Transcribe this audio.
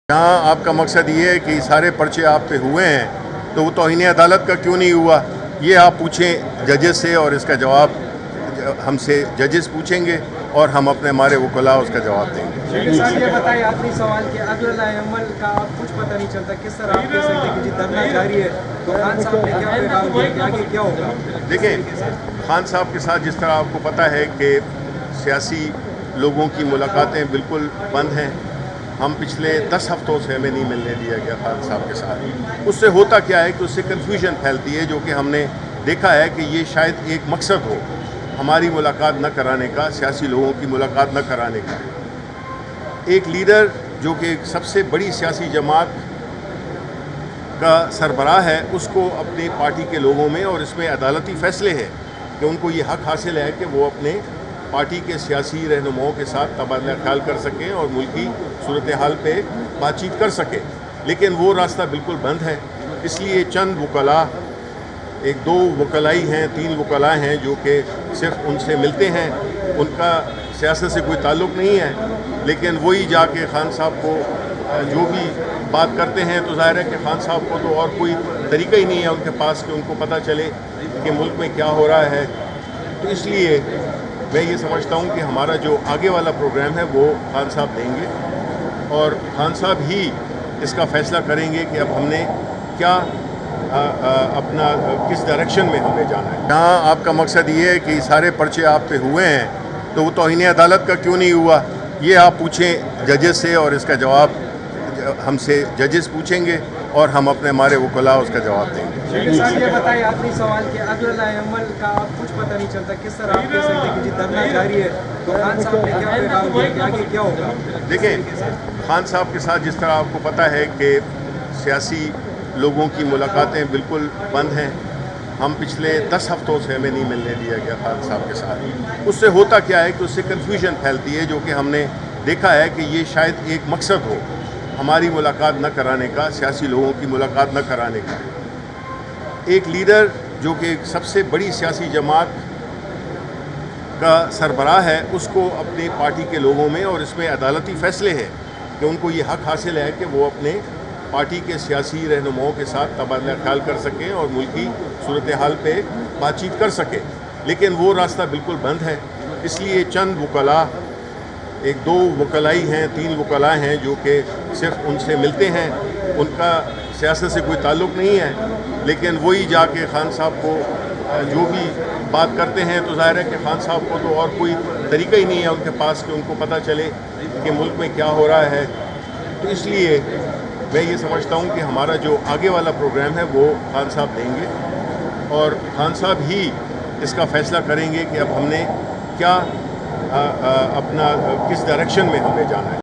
यहाँ आपका मकसद ये है कि सारे पर्चे आप पे हुए हैं तो वो तौहीन अदालत का क्यों नहीं हुआ, ये आप पूछें जजेस से और इसका जवाब हमसे जजेस पूछेंगे और हम अपने हमारे वकला उसका जवाब देंगे। साहब ये बताइए, आखिरी सवाल के अगला अमल का आप कुछ पता नहीं चलता, किस तरह आप कह सकते हैं कि जी धरना जारी है, तो खान साहब ने क्या पैगाम दिया कि आगे क्या होगा? देखें, खान साहब के साथ जिस तरह आपको पता है कि सियासी लोगों की मुलाकातें बिल्कुल बंद हैं। हम पिछले 10 हफ्तों से हमें नहीं मिलने दिया गया खान साहब के साथ। उससे होता क्या है कि उससे कन्फ्यूजन फैलती है, जो कि हमने देखा है कि ये शायद एक मकसद हो हमारी मुलाकात न कराने का, सियासी लोगों की मुलाकात न कराने का। एक लीडर जो कि सबसे बड़ी सियासी जमात का सरबराह है, उसको अपनी पार्टी के लोगों में, और इसमें अदालती फ़ैसले हैं कि उनको ये हक़ हासिल है कि वो अपने पार्टी के सियासी रहनुमाओं के साथ तबादला ख्याल कर सकें और मुल्की सूरत हाल पे बातचीत कर सकें, लेकिन वो रास्ता बिल्कुल बंद है। इसलिए चंद वकला, एक दो वकलाई हैं, 3 वकला हैं जो कि सिर्फ उनसे मिलते हैं, उनका सियासत से कोई ताल्लुक़ नहीं है, लेकिन वही जाके खान साहब को जो भी बात करते हैं, तो ज़ाहिर है कि खान साहब को तो और कोई तरीका ही नहीं है उनके पास कि उनको पता चले कि मुल्क में क्या हो रहा है। तो इसलिए मैं ये समझता हूँ कि हमारा जो आगे वाला प्रोग्राम है वो खान साहब देंगे और खान साहब ही इसका फ़ैसला करेंगे कि अब हमने क्या अपना किस डायरेक्शन में हमें जाना है। यहाँ आपका मकसद ये है कि सारे पर्चे आप पे हुए हैं तो वो तौहीन अदालत का क्यों नहीं हुआ, ये आप पूछें जजेस से और इसका जवाब हमसे जजेस पूछेंगे और हम अपने हमारे वकला उसका जवाब देंगे। साहब ये बताइए, आखिरी सवाल के अगला अमल का आप कुछ पता नहीं चलता, किस तरह आप कह सकते हैं कि जी धरना जारी है, तो खान साहब ने क्या पैगाम दिया कि आगे क्या होगा? देखें, खान साहब के साथ जिस तरह आपको पता है कि सियासी लोगों की मुलाकातें बिल्कुल बंद हैं। हम पिछले 10 हफ्तों से हमें नहीं मिलने दिया गया खान साहब के साथ। उससे होता क्या है कि उससे कन्फ्यूजन फैलती है, जो कि हमने देखा है कि ये शायद एक मकसद हो हमारी मुलाकात न कराने का, सियासी लोगों की मुलाकात न कराने का। एक लीडर जो कि सबसे बड़ी सियासी जमात का सरबराह है, उसको अपनी पार्टी के लोगों में, और इसमें अदालती फ़ैसले हैं कि उनको ये हक़ हासिल है कि वो अपने पार्टी के सियासी रहनुमाओं के साथ तबादला ख्याल कर सकें और मुल्की सूरत हाल पे बातचीत कर सकें, लेकिन वो रास्ता बिल्कुल बंद है। इसलिए चंद वकला, एक दो वकलाई हैं, 3 वकला हैं जो कि सिर्फ उनसे मिलते हैं, उनका सियासत से कोई ताल्लुक़ नहीं है, लेकिन वही जाके खान साहब को जो भी बात करते हैं, तो ज़ाहिर है कि खान साहब को तो और कोई तरीका ही नहीं है उनके पास कि उनको पता चले कि मुल्क में क्या हो रहा है। तो इसलिए मैं ये समझता हूँ कि हमारा जो आगे वाला प्रोग्राम है वो खान साहब देंगे और खान साहब ही इसका फ़ैसला करेंगे कि अब हमने क्या अपना किस डायरेक्शन में हमें जाना है।